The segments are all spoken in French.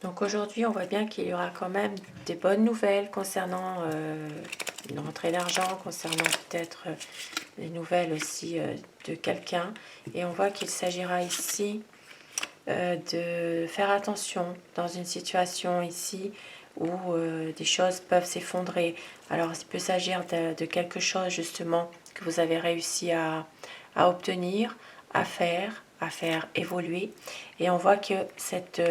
Donc aujourd'hui, on voit bien qu'il y aura quand même des bonnes nouvelles concernant une rentrée d'argent, concernant peut-être des nouvelles aussi de quelqu'un. Et on voit qu'il s'agira ici de faire attention dans une situation ici où des choses peuvent s'effondrer. Alors il peut s'agir de quelque chose justement que vous avez réussi à obtenir, à faire évoluer. Et on voit que cette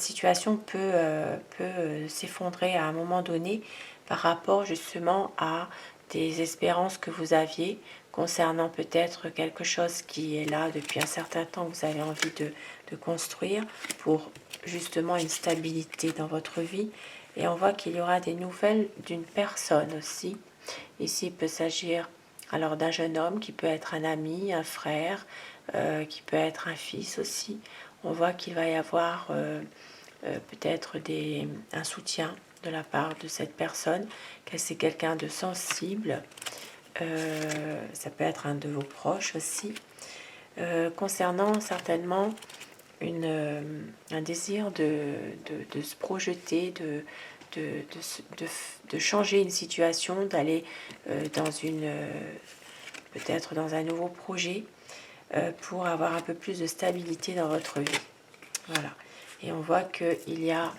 situation peut s'effondrer à un moment donné par rapport justement à des espérances que vous aviez concernant peut-être quelque chose qui est là depuis un certain temps, que vous avez envie de construire pour justement une stabilité dans votre vie. Et on voit qu'il y aura des nouvelles d'une personne aussi. Ici, il peut s'agir alors d'un jeune homme qui peut être un ami, un frère, qui peut être un fils aussi. On voit qu'il va y avoir peut-être un soutien de la part de cette personne, que c'est quelqu'un de sensible. Ça peut être un de vos proches aussi. Concernant certainement un désir de se projeter, de changer une situation, d'aller dans peut-être dans un nouveau projet pour avoir un peu plus de stabilité dans votre vie. Voilà. Et on voit qu'il y a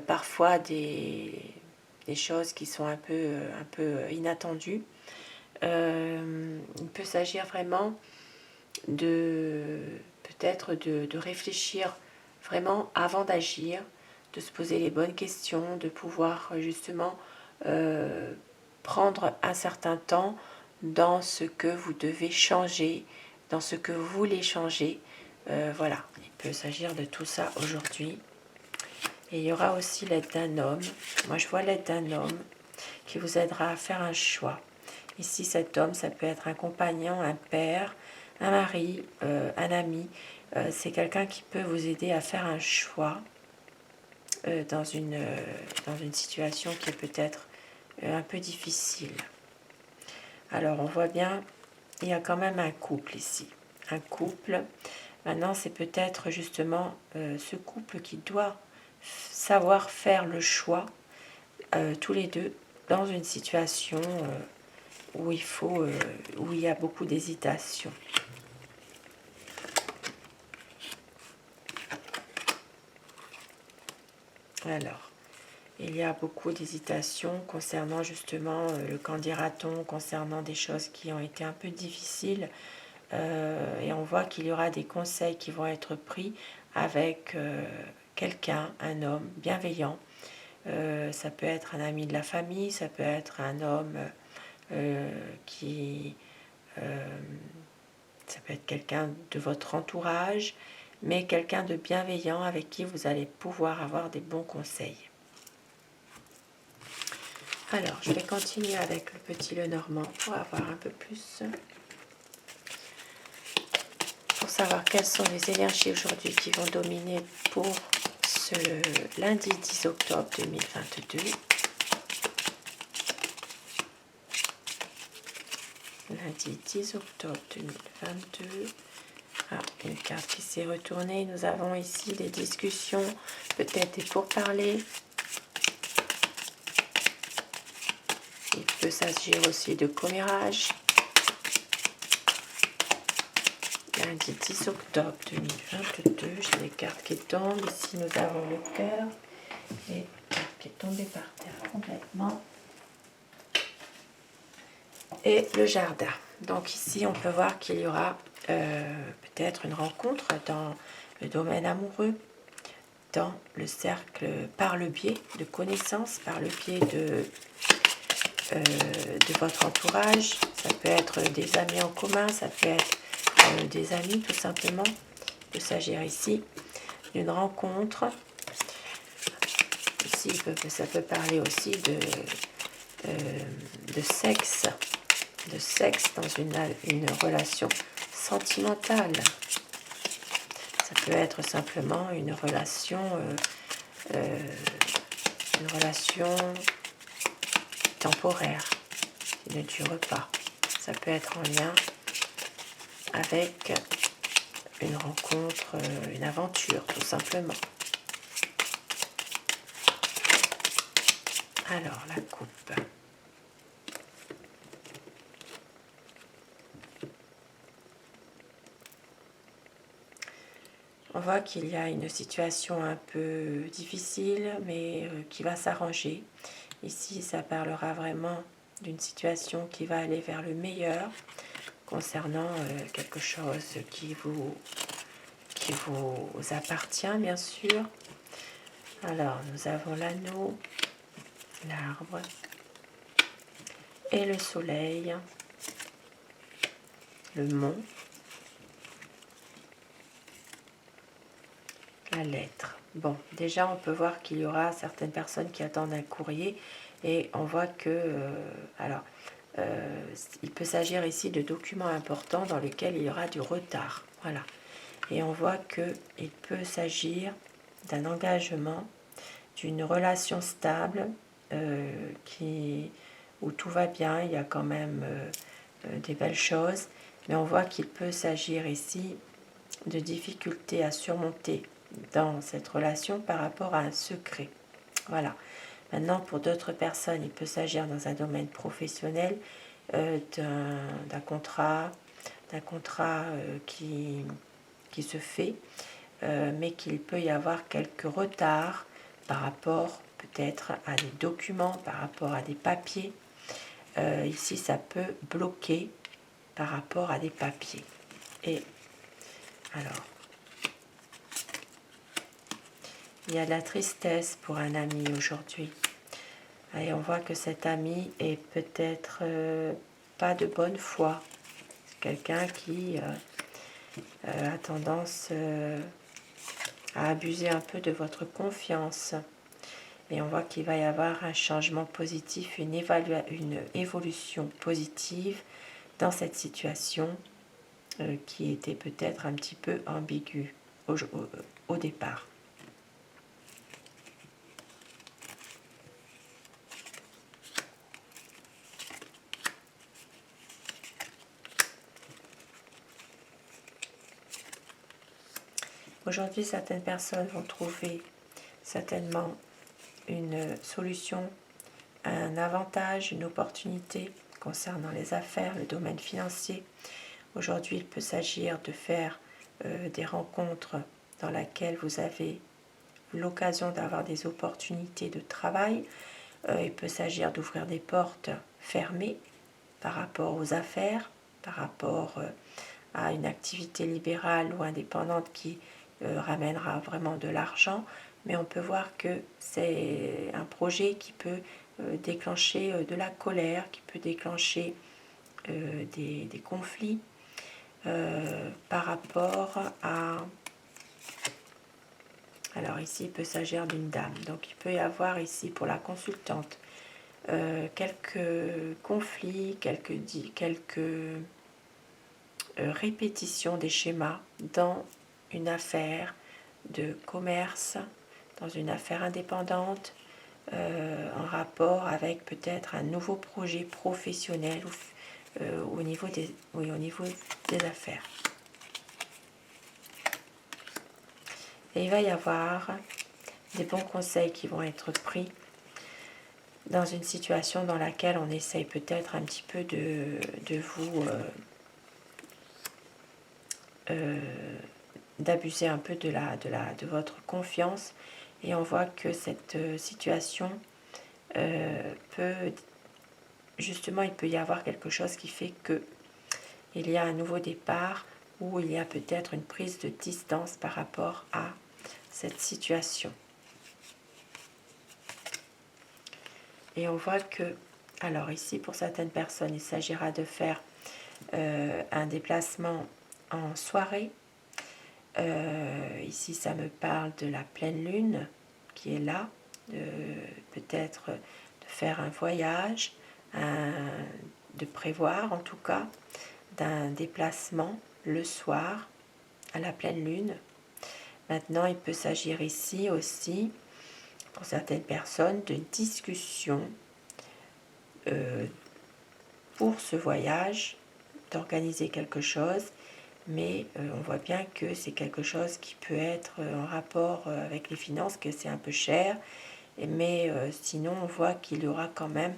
parfois des choses qui sont un peu inattendues. Il peut s'agir vraiment de peut-être de réfléchir vraiment avant d'agir, de se poser les bonnes questions, de pouvoir justement prendre un certain temps dans ce que vous devez changer, dans ce que vous voulez changer. Voilà, il peut s'agir de tout ça aujourd'hui. Et il y aura aussi l'aide d'un homme. Moi, je vois l'aide d'un homme qui vous aidera à faire un choix. Ici, cet homme, ça peut être un compagnon, un père, un mari, un ami. C'est quelqu'un qui peut vous aider à faire un choix dans une situation qui est peut-être un peu difficile. Alors, on voit bien, il y a quand même un couple ici. Un couple. Maintenant, c'est peut-être justement ce couple qui doit savoir faire le choix, tous les deux, dans une situation où il y a beaucoup d'hésitation. Alors, il y a beaucoup d'hésitation concernant justement le qu'en dira-t-on, concernant des choses qui ont été un peu difficiles. Et on voit qu'il y aura des conseils qui vont être pris avec quelqu'un, un homme bienveillant. Ça peut être un ami de la famille, ça peut être un homme ça peut être quelqu'un de votre entourage, mais quelqu'un de bienveillant avec qui vous allez pouvoir avoir des bons conseils. Alors, je vais continuer avec le petit Lenormand pour avoir un peu plus, pour savoir quelles sont les énergies aujourd'hui qui vont dominer pour ce lundi 10 octobre 2022. Lundi 10 octobre 2022. Ah, une carte qui s'est retournée. Nous avons ici des discussions, peut-être des pourparlers. Il peut s'agir aussi de commérage. Lundi 10 octobre 2022, j'ai des cartes qui tombent. Ici, nous avons le cœur et qui est tombé par terre complètement. Et le jardin. Donc ici, on peut voir qu'il y aura peut-être une rencontre dans le domaine amoureux, dans le cercle, par le biais de connaissances, par le biais de votre entourage. Ça peut être des amis en commun, ça peut être des amis tout simplement. Il peut s'agir ici d'une rencontre. Ici, ça peut parler aussi de sexe, dans une relation sentimentale. Ça peut être simplement une relation temporaire qui ne dure pas. Ça peut être en lien avec une rencontre, une aventure tout simplement. Alors, la coupe. On voit qu'il y a une situation un peu difficile, mais qui va s'arranger. Ici, ça parlera vraiment d'une situation qui va aller vers le meilleur, concernant quelque chose qui vous appartient, bien sûr. Alors, nous avons l'anneau, l'arbre et le soleil, le mont, la lettre. Bon, déjà, on peut voir qu'il y aura certaines personnes qui attendent un courrier et on voit que, il peut s'agir ici de documents importants dans lesquels il y aura du retard. Voilà. Et on voit qu'il peut s'agir d'un engagement, d'une relation stable où tout va bien, il y a quand même des belles choses, mais on voit qu'il peut s'agir ici de difficultés à surmonter dans cette relation par rapport à un secret. Voilà. Maintenant, pour d'autres personnes, il peut s'agir dans un domaine professionnel d'un contrat, qui se fait, mais qu'il peut y avoir quelques retards par rapport peut-être à des documents, par rapport à des papiers. Ici, ça peut bloquer par rapport à des papiers. Et alors, il y a de la tristesse pour un ami aujourd'hui. Et on voit que cet ami est peut-être pas de bonne foi. C'est quelqu'un qui a tendance à abuser un peu de votre confiance. Et on voit qu'il va y avoir un changement positif, une évolution positive dans cette situation qui était peut-être un petit peu ambiguë au départ. Aujourd'hui, certaines personnes vont trouver certainement une solution, un avantage, une opportunité concernant les affaires, le domaine financier. Aujourd'hui, il peut s'agir de faire des rencontres dans lesquelles vous avez l'occasion d'avoir des opportunités de travail. Il peut s'agir d'ouvrir des portes fermées par rapport aux affaires, par rapport à une activité libérale ou indépendante qui ramènera vraiment de l'argent. Mais on peut voir que c'est un projet qui peut déclencher de la colère, qui peut déclencher des conflits par rapport à... Alors ici, il peut s'agir d'une dame. Donc il peut y avoir ici pour la consultante quelques conflits, quelques répétitions des schémas dans une affaire de commerce, dans une affaire indépendante, en rapport avec peut-être un nouveau projet professionnel au niveau des affaires. Et il va y avoir des bons conseils qui vont être pris dans une situation dans laquelle on essaye peut-être un petit peu de vous d'abuser un peu de votre confiance. Et on voit que cette situation justement, il peut y avoir quelque chose qui fait que il y a un nouveau départ ou il y a peut-être une prise de distance par rapport à cette situation. Et on voit que, alors ici, pour certaines personnes, il s'agira de faire un déplacement en soirée. Ici, ça me parle de la pleine lune qui est là, peut-être de faire un voyage, de prévoir en tout cas d'un déplacement le soir à la pleine lune. Maintenant, il peut s'agir ici aussi, pour certaines personnes, de discussion pour ce voyage, d'organiser quelque chose, mais on voit bien que c'est quelque chose qui peut être en rapport avec les finances, que c'est un peu cher, Mais sinon, on voit qu'il y aura quand même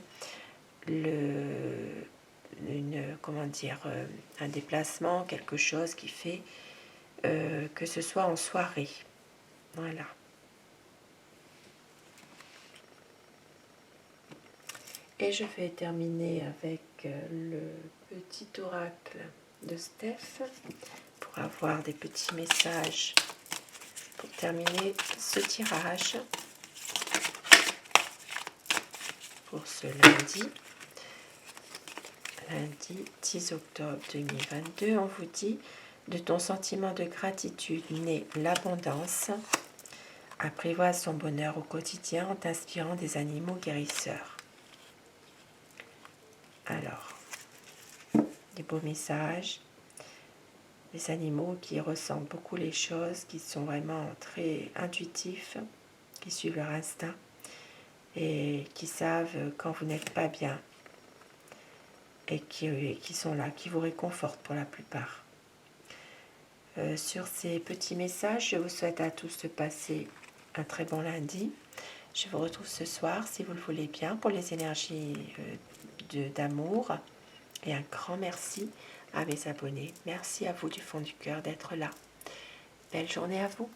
un déplacement, quelque chose qui fait que ce soit en soirée. Voilà. Et je vais terminer avec le petit oracle de Steph pour avoir des petits messages pour terminer ce tirage pour ce lundi 10 octobre 2022. On vous dit: de ton sentiment de gratitude naît l'abondance. Apprivoise son bonheur au quotidien en t'inspirant des animaux guérisseurs. Alors, des beaux messages, des animaux qui ressentent beaucoup les choses, qui sont vraiment très intuitifs, qui suivent leur instinct et qui savent quand vous n'êtes pas bien et qui sont là, qui vous réconfortent pour la plupart. Sur ces petits messages, je vous souhaite à tous de passer un très bon lundi. Je vous retrouve ce soir, si vous le voulez bien, pour les énergies d'amour. Et un grand merci à mes abonnés. Merci à vous du fond du cœur d'être là. Belle journée à vous.